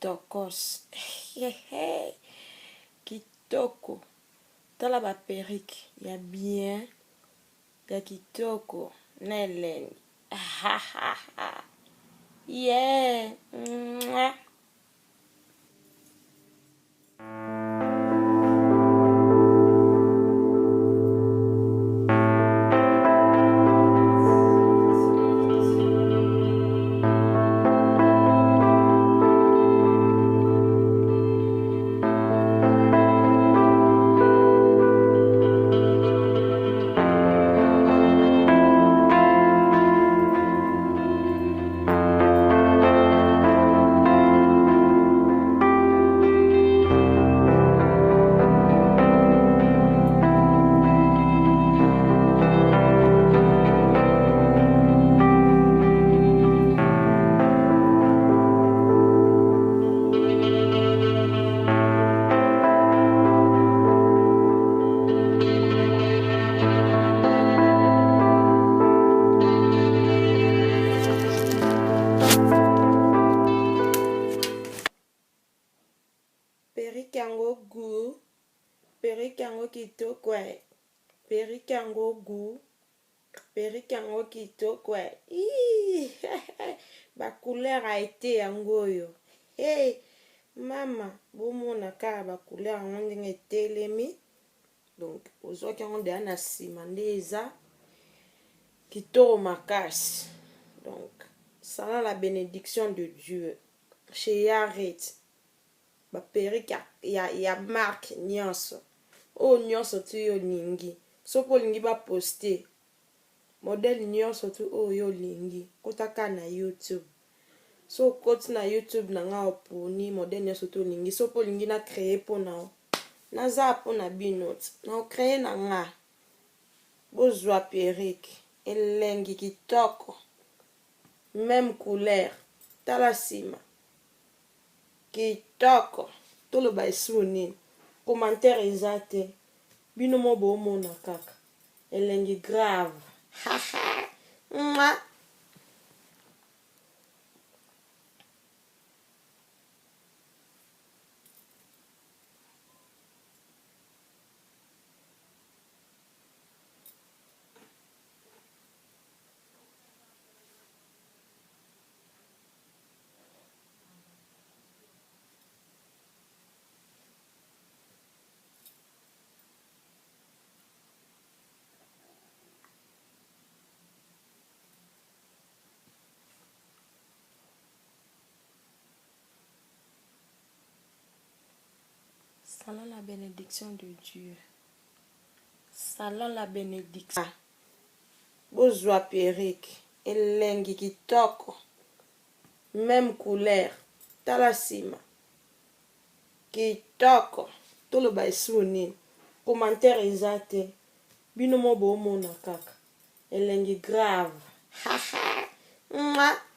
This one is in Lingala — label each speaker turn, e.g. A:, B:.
A: kitokos. Kitoko. Tala ba perruque. Ya bien. Ya kitoko. Nelen. Yeah. Mwah. Perruque yango gu. Perruque yango kitoko. Perruque yango gu. Perruque yango kitoko. Ba couleur a été yango yo. Hey, mama, bomona kaka ba couleur yango ndenge etelemi. Donc, ozwaki yango deya na sima nde eza kitoko makasi. Donc, sala la bénédiction de Dieu. Chez Yaret. Ba perruque ya marque nyonso. O nyonso tu yo lingi. Sopo lingi ba poster. Modèle nyonso tu o yo lingi. Kotaka na YouTube. So koti na YouTube na nga oponi modèle nyonso tu lingi. Sopo lingi na créer po na o. Naza po na binot. Na o créer na nga. Bozwa perruque. Elengi kitoko. Même couleur. Tala sima. Kitoko. Toloba esu nini. Commentaire eza te. Bino mo bomona kaka. Elengi grave. Mwah. Salut la bénédiction de Dieu. Salut la bénédiction. Bozwa perruque. Elengi kitoko. Même couleur. Tala sima. Kitoko. Toloba esu nini. Commentaire eza te. Bino mo bomona kaka. Elengi grave. Mwah.